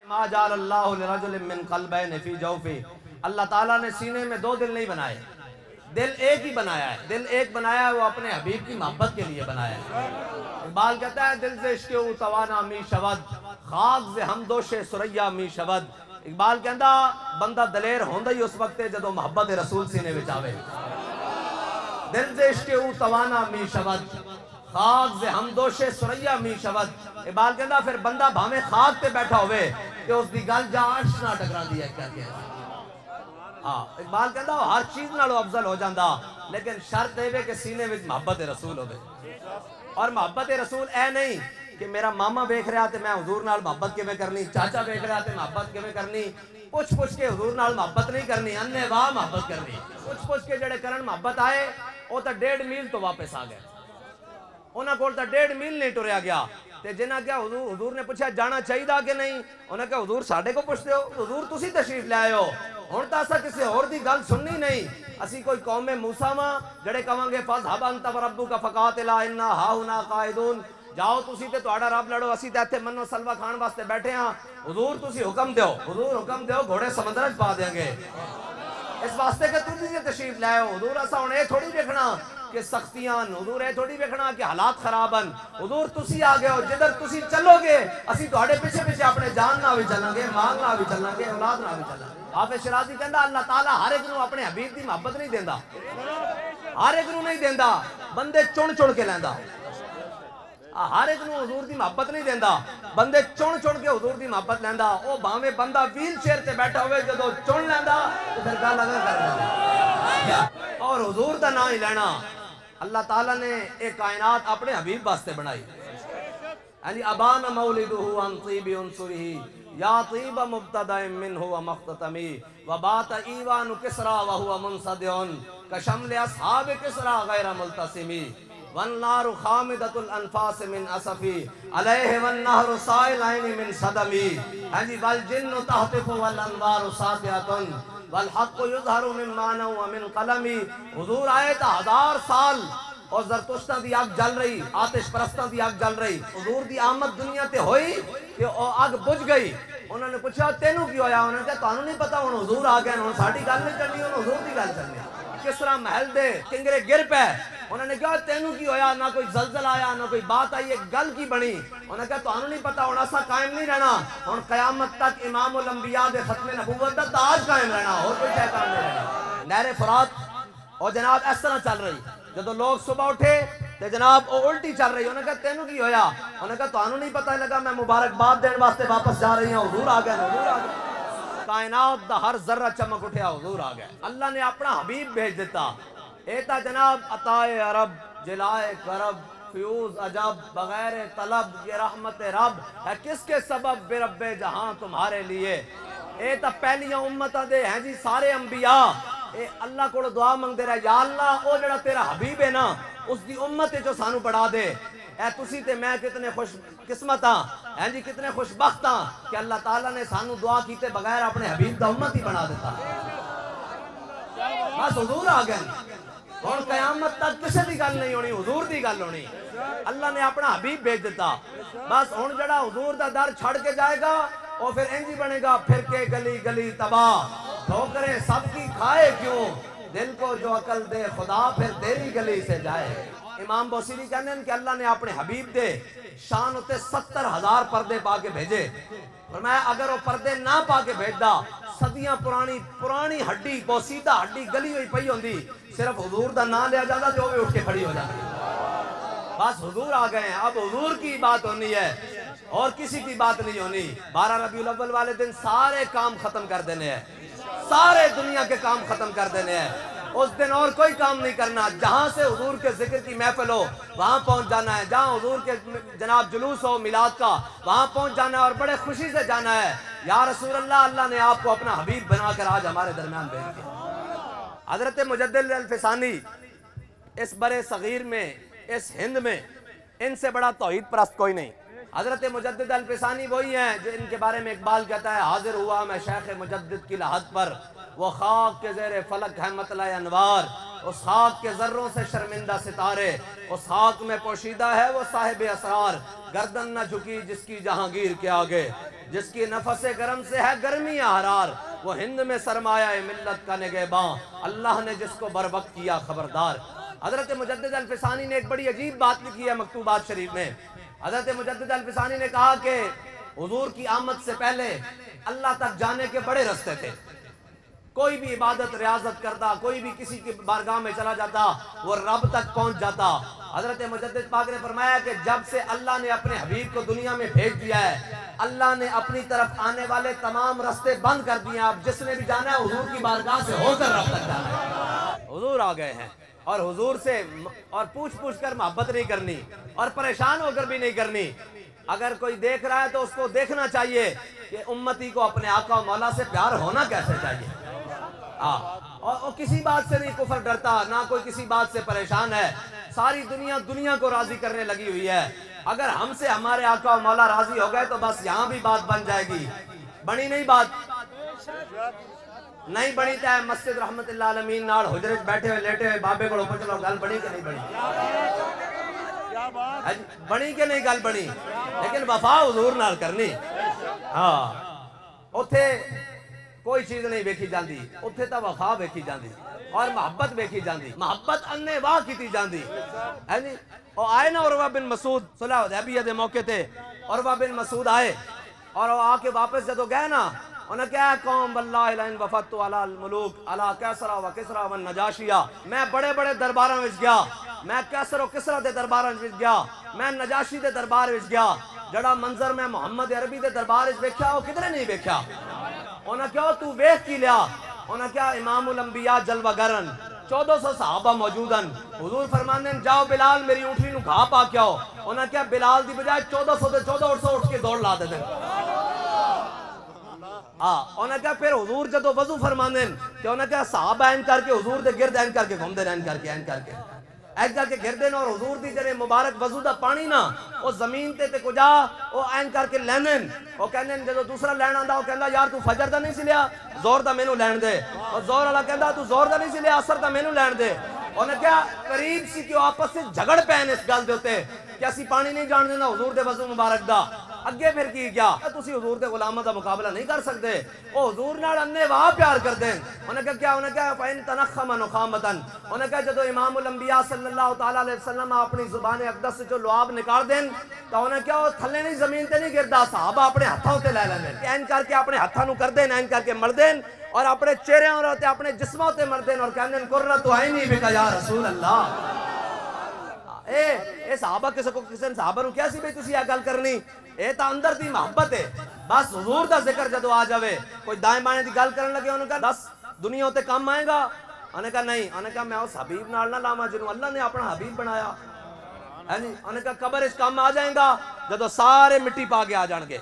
ما جعل اللہ لرجل من قلبین فی جوفہ، اللہ تعالیٰ نے سینے میں دو دل نہیں بنائے، دل ایک ہی بنایا ہے۔ دل ایک بنایا ہے، وہ اپنے حبیب کی محبت کے لیے بنایا ہے۔ اقبال کہتا ہے دل سے عشق او توانا می شود، خاک سے ہمدوش سریا می شود۔ اقبال کہتا بندہ دلیر ہوندہ ہی اس وقت ہے جدو محبت رسول سینے وچ آوے۔ دل سے عشق او توانا می شود، خاک سے ہمدوش سریا می شود۔ اقبال کہتا پھر بندہ بھامے خاک تے بیٹھا ہوئے کہ اس دی گل جا عرش نہ ٹکرا دیا کیا کہ اقبال کہتا ہر چیز نالو افضل ہو جاندہ، لیکن شرط ہے کہ سینے وچ محبت رسول ہوئے۔ اور محبت رسول اے نہیں کہ میرا ماما بیکھ رہا تھے میں حضور نال محبت کے میں کرنی، چاچا بیکھ رہا تھے محبت کے میں کرنی، پوچھ کے حضور نال محبت نہیں کرنی، اننے واہ محبت کرنی۔ پوچھ کے جڑے کرن محبت آئے وہ تا 1.5 میل تو واپس آ گئے، انہاں کول تا 1.5 میل نہیں ٹریا گیا۔ تے جنہاں کیا حضور نے پوچھا جانا چاہیے دا کہ نہیں، انہاں کہا حضور ساڑھے کو پوچھتے ہو، حضور تسی تشریف لے آئے ہو، ہون تا اسا کسی اور دی گل سننی نہیں۔ اسی کوئی قوم موسیٰ ماں جڑے کہاں گے فَذْهَبْ أَنْتَ وَرَبُّكَ فَقَاتِلَا إِنَّا هَاهُنَا قَاعِدُونَ، جاؤ تسی تے تہاڈا رب لڑو، اسی تے ایتھے منو سلوہ کھان واسطے بیٹھے ہاں، حضور تسی حکم دیو، حضور حکم دیو گھوڑے سمندر وچ پا دیں گے، اس واسطے کہ تسی تے تشریف لے آؤ۔ حضور اسا ہن اے تھوڑی دیکھنا کہ سختیاں، حضور اے تھوڑی دیکھنا کہ حالات خرابن، حضور تسی آ گئے ہو، جدھر تسی چلو گے اسی تہاڈے پیچھے پیچھے اپنے جان نہ بھی چلیں گے، مال نہ بھی چلیں گے، اولاد نہ بھی چلیں گے۔ حافظ شرازی کہندا اللہ تعالیٰ ہر ایک نو اپنے حبیب دی محبت نہیں دیندا، ہر ایک نو نہیں دیندا، بندے چن کے لیندا۔ ہر ایک نو حضور دی محبت نہیں دیندا، بندے چن کے حضور دی محبت لیندا۔ او بھاویں بندہ ویل چیئر تے بیٹھا ہوئے جدو چن لیندا تو پھر گل اگے کر لیندا، اور حضور دا نام ہی لینا۔ اللہ تعالیٰ نے ایک کائنات اپنے حبیب واسطے بنائی۔ یعنی ابان مولدہ عن طیب عنصرہ یا طیب مبتدأ منہ ومختتمی وبات ایوان کسرا وہو منصدع کشمل اصحاب کسرا غیر ملتسمی والنار خامدۃ الانفاس من اسفی علیہ والنہر سائلین من صدمی والجن تہتف والانوار ساطعۃ والحق یظہر من معنی ومن قلمی۔ حضور آئے تا 1000 سال اور زرتشتہ دی آگ جل رہی، آتش پرستہ دی آگ جل رہی، حضور دی آمد دنیا تے ہوئی کہ آگ بجھ گئی۔ انہوں نے پوچھا تینوں کی ہویا، انہوں نے کہا تانوں نہیں پتا ہوں حضور آ گئے، انہوں نے ساڑھی گل نہیں چلنی، انہوں حضور دی گل چلنی۔ کس طرح محل دے کنگرے گر پہ، انہوں نے کہا تینوں کی ہویا، نہ کوئی زلزل آیا نہ کوئی بات آئی، ایک گل کی بنی۔ انہوں نے کہا تانوں نہیں پتا ہوں اسا قائم نہیں رہنا، ہن قیامت تک امام الانبیاء دے ختم نبوت دا تاج قائم رہنا، اور کوئی شے قائم نہیں رہنا۔ نہر فرات اور جناب اس طرح چل رہی، جدو لوگ صبح اٹھے تے جناب وہ الٹی چل رہی، انہوں نے کہا تینوں کی ہویا، انہوں نے کہا تانوں نہیں پتہ لگا میں مبارکباد دین واسطے واپس جا رہی ہوں، حضور آ گئے، حضور آ گئے۔ کائنات دا ہر ذرہ چمک اٹھیا، حضور آ گئے۔ اللہ نے اپنا حبیب بھیج دیتا، ایتا جناب عطائے عرب جلائے کرب فیوز عجب بغیر طلب، یہ رحمت رب ہے کس کے سبب بے رب جہاں تمہارے لیے۔ ایتا پہلیاں امتہ دے ہیں جی سارے انبیاء، اے اللہ کو دعا منگ دے رہا ہے یا اللہ او جڑا تیرا حبیب ہے نا اس دی امت جو سانو پڑھا دے۔ اے تسی تے میں کتنے خوش قسمت ہاں، ہیں جی کتنے خوش بخت ہاں کہ اللہ تعالیٰ نے سانو دعا کیتے بغیر اپنے حبیب دا امت ہی بنا دیتا۔ بس حضور آ گئے، اور قیامت تک کسی دی گل نہیں ہونی، حضور دی گل ہونی۔ اللہ نے اپنا حبیب بھیج دیتا، بس ہن جڑا حضور دا در چھڑ کے جائے گا اور پھر انجی بنے گا پھر کے گلی گلی تباہ، ٹھوکریں سب کی کھائے کیوں، دل کو جو عقل دے خدا پھر تیری گلی سے جائے۔ امام بوسیری کہنے ہیں کہ اللہ نے اپنے حبیب دے شان ہوتے 70,000 پردے پا کے بھیجے، فرمایا اگر وہ پردے نہ پا کے بھیجدا صدیاں پرانی ہڈی بوسیدہ ہڈی گلی ہوئی پئی ہوندی، صرف حضور دا نام لیا جاتا تو وہ بھی اٹھ کے کھڑی ہو جاتی۔ بس حضور آ گئے ہیں، اب حضور کی بات ہونی ہے اور کسی کی بات نہیں ہونی۔ 12 ربیع الاول والے دن سارے کام ختم کر دینے ہیں، سارے دنیا کے کام ختم کر دینے ہیں۔ اس دن اور کوئی کام نہیں کرنا، جہاں سے حضور کے ذکر کی محفل ہو وہاں پہنچ جانا ہے، جہاں حضور کے جناب جلوس ہو میلاد کا وہاں پہنچ جانا ہے اور بڑے خوشی سے جانا ہے۔ یا رسول اللہ، اللہ نے آپ کو اپنا حبیب بنا کر آج ہمارے درمیان بھیج دیا۔ حضرت مجدد الفسانی اس برے صغیر میں، اس ہند میں ان سے بڑا توحید پرست کوئی نہیں۔ حضرت مجدد الفسانی وہی ہیں جو ان کے بارے میں اقبال کہتا ہے حاضر ہوا میں شیخ مجدد کی لحد پر، وہ خاک کے زیر فلک ہے مطلع انوار، اس خاک کے ذروں سے شرمندہ ستارے، اس خاک میں پوشیدہ ہے وہ صاحب اسرار، گردن نہ جھکی جس کی جہانگیر کے آگے، جس کی نفس گرم سے ہے گرمی حرار، وہ ہند میں سرمایہ ملت کا نگہباں، اللہ نے جس کو بر وقت کیا خبردار۔ حضرت مجدد الفسانی نے ایک بڑی عجیب بات لکھی ہے مکتوبات شریف میں۔ حضرت مجدد الفسانی نے کہا کہ حضور کی آمد سے پہلے اللہ تک جانے کے بڑے رستے تھے، کوئی بھی عبادت ریاضت کرتا، کوئی بھی کسی کی بارگاہ میں چلا جاتا، وہ رب تک پہنچ جاتا۔ حضرت مجدد پاک نے فرمایا کہ جب سے اللہ نے اپنے حبیب کو دنیا میں بھیج دیا ہے، اللہ نے اپنی طرف آنے والے تمام رستے بند کر دیے۔ اب جس نے بھی جانا ہے حضور کی بارگاہ سے ہو کر رب تک جانا ہے۔ حضور آ گئے ہیں اور حضور سے اور پوچھ پوچھ کر محبت نہیں کرنی اور پریشان ہو کر بھی نہیں کرنی۔ اگر کوئی دیکھ رہا ہے تو اس کو دیکھنا چاہیے کہ امتی کو اپنے آقا و مولا سے پیار ہونا کیسے چاہیے۔ اور کسی بات سے نہیں کفر ڈرتا، نہ کوئی کسی بات سے پریشان ہے۔ ساری دنیا کو راضی کرنے لگی ہوئی ہے۔ اگر ہم سے ہمارے آقا و مولا راضی ہو گئے تو بس یہاں بھی بات بن جائے گی۔ بنی نہیں بات نہیں بنی تے مسجد رحمت اللہ علمین نال حجرے بیٹھے ہوئے لیٹے ہوئے بابے کو اوپر چلو گل بنی کہ نہیں بنی؟ بنی کہ نہیں گل بنی؟ لیکن وفا حضور نال کرنی۔ ہاں اوتھے کوئی چیز نہیں ویکھی جاندی، اوتھے تا وفا ویکھی جاندی اور محبت ویکھی جاندی، محبت انے واہ کیتی جاندی۔ اور آئے نا عروہ بن مسعود صلح حدیبیہ دے موقع تے، عروہ بن مسعود آئے اور وہ آ کے واپس جدو گئے نا، انہوں نے کہا قوم واللہ لئن وفدت علی الملوک علی کیسرا و کسرا و نجاشیہ، میں بڑے بڑے درباراں وچ گیا، میں کیسر و کسرا دے درباراں وچ گیا، میں نجاشی دے دربار وچ گیا، جڑا منظر میں محمد عربی دے دربار وچ ویکھیا وہ کدھر نہیں ویکھیا۔ انہوں نے کہا تو ویکھ کی لیا؟ انہوں نے کہا امام الانبیاء جلوہ گرن، 1400 صحابہ موجودن، حضور فرمانے جاؤ بلال میری اونٹنی نو گھا پا کے آؤ۔ انہوں نے کہا بلال دی بجائے 1400 دے 1400 اٹھ کے دوڑ لا دے دیں۔ انہوں نے کہا پھر حضور جدو وضو فرمانے کہ انہوں نے کہا صحابہ این کر کے حضور دے گرد این کر کے گھوم دے این کر کے گردے اور حضور دی جڑے مبارک وضو دا پانی نا وہ زمین تے کجا وہ این کر کے لینن، وہ کہنے جدو دوسرا لین آندا وہ کہندا یار تو فجر دا نہیں سی لیا زور دا مینوں لین دے، اور زور والا کہندا تو زور دا نہیں سی لیا اثر دا مینوں لین دے۔ انہوں نے کہا قریب سی کہ آپس سے جھگڑ پین اس گل دے ہوتے کہ اسی پانی نہیں جان دینا حضور دے وضو مبارک دا۔ اگے پھر کی کیا تسی حضور دے غلامہ دا مقابلہ نہیں کر سکتے، وہ حضور نال انے واہ پیار کر دیں۔ انہوں نے کہا کیا؟ انہوں نے کہا فَإِن تَنَخَّمَ نُخَامَةً، انہوں نے کہا جدو امام الانبیاء صلی اللہ تعالیٰ علیہ وسلم اپنی زبان اقدس سے جو لعاب نکال دیں تو انہوں نے کہا وہ تھلے نہیں زمین تے نہیں گردا، صحابہ اپنے ہتھوں تے لے لیں، این کر کے اپنے ہتھوں کر دیں، این کر کے مر دیں اور اپنے چہرے اور اپنے جسموں تے مر دیں اور کہنے قرۃ عینی بک یا رسول اللہ۔ اے صحابہ کسے صحابہ نو کیا سی بھئی تسی یہ گل کرنی؟ اے تا اندر دی محبت ہے۔ بس حضور دا ذکر جدو آ جاوے کوئی دائیں بائیں دی گل کرن لگے انہوں نے کہا 10 دنیا ہوتے کام آئے گا؟ انہوں نے کہا نہیں۔ انہوں نے کہا میں اس حبیب نال نہ لاما جنہوں اللہ نے اپنا حبیب بنایا۔ انہوں نے کہا قبر اس کام میں آ جائیں گا جدو سارے مٹی پا کے آ جان گے،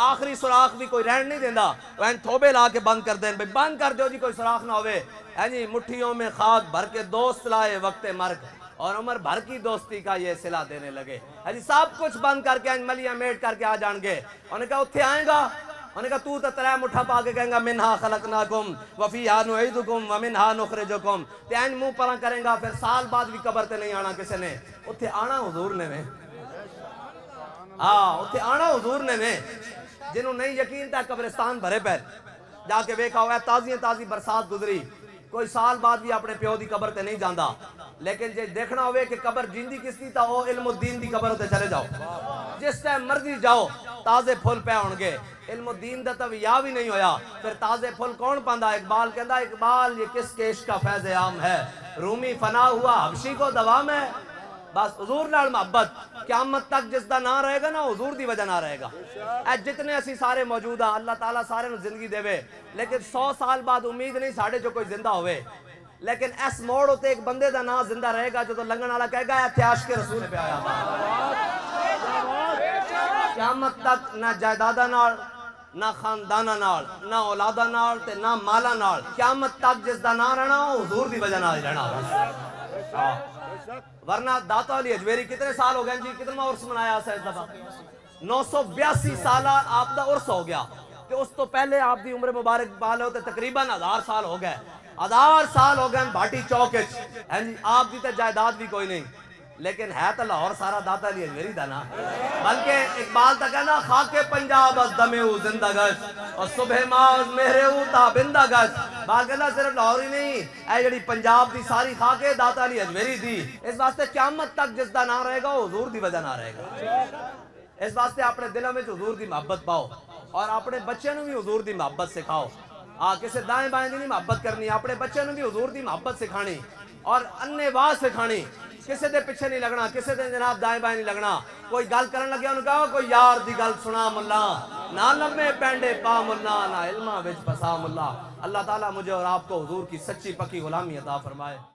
آخری سراخ بھی کوئی رہن نہیں دیندہ، وہ تھوبے لا کے بند کر دیں، بند کر دیو جی کوئی سراخ نہ ہوئے۔ مٹھیوں میں خاک بھر کے دوست لائے وقت مرگ، اور عمر بھر کی دوستی کا یہ صلہ دینے لگے۔ سب کچھ بند کر کے ملیاں میٹ کر کے آ جان گے۔ انہوں نے کہا اتھے آئیں گا؟ انہوں نے کہا تو ترے مٹھا پا کے کہیں گا منہا خلقناکم وفیہا نعیدکم ومنہا نخرجکم، تین منہ پرا کریں گا، پھر سال بعد بھی قبر تے نہیں آنا کسی نے، اتھے آنا حضور نے میں، اتھے آنا حضور نے میں۔ جنہوں نہیں یقین تھا قبرستان بھرے پیر جا کے ویکھا ہوا ہے، تازی برسات گزری، کوئی سال بعد بھی اپنے پیو دی قبر تے نہیں جاندہ، لیکن جے دیکھنا ہوئے کہ قبر جیندی کس دی تا او علم الدین دی قبر تے چلے جاؤ، جس ٹائم مرضی جاؤ تازے پھول پہ ہونگے۔ علم الدین دا تو یا بھی نہیں ہویا، پھر تازے پھول کون پاندا؟ اقبال کہندا اقبال یہ کس کیش کا فیض عام ہے، رومی فنا ہوا حبشی کو دوام ہے۔ بس حضور نال محبت قیامت تک جس دا نہ رہے گا نا حضور دی وجہ نہ رہے گا۔ جتنے اسی سارے موجود ہیں اللہ تعالیٰ سارے نو زندگی دے وے، لیکن 100 سال بعد امید نہیں ساڑھے جو کوئی زندہ ہوئے، لیکن اس موڑ ہوتے ایک بندے دا نام زندہ رہے گا جو تو لنگن والا کہے گا ایتھے عاشق رسول پہ آیا قیامت تک نہ جائیدادہ نال، نہ خاندانہ نال، نہ اولادہ نال تے نہ مالا نال، قیامت تک جس دا نہ رہنا ہو حضور دی وجہ نال رہنا۔ ورنہ داتا علی اجویری کتنے سال ہو گئے جی؟ کتنا عرص منایا ہے اس دفعہ؟ 982 سالہ آپ دا عرص ہو گیا، کہ اس تو پہلے آپ دی عمر مبارک بال ہوتے تقریباً 1000 سال ہو گئے۔ 1000 سال ہو گئے بھاٹی چوک آپ کی تے جائیداد بھی کوئی نہیں لیکن ہے تو لاہور سارا داتا علی اجمیری دا نا بلکہ اقبال تا کہنا خاک پنجاب از دمے او زندہ گشت اور صبح ماز مہرے او تابندہ گشت بات کہنا صرف لاہور ہی نہیں اے جڑی پنجاب دی ساری خاک داتا علی اجمیری دی اس واسطے قیامت تک جس دا نہ رہے گا وہ حضور دی وجہ نہ رہے گا اس واسطے اپنے دلوں میں حضور دی محبت پاؤ اور اپنے بچے نو بھی حضور دی محبت سکھاؤ کسے دائیں بائیں دی نہیں محبت کرنی اپنے بچے نو بھی حضور دی محبت سکھانی اور انے واہ سکھانی کسے دے پیچھے نہیں لگنا کسے دے جناب دائیں بائیں نہیں لگنا کوئی گل کرن لگیا انہوں کہا کوئی یار دی گل سنا ملا نہ لمے پینڈے پا ملا نہ علمہ وچ پسا ملا اللہ تعالیٰ مجھے اور آپ کو حضور کی سچی پکی غلامی عطا فرمائے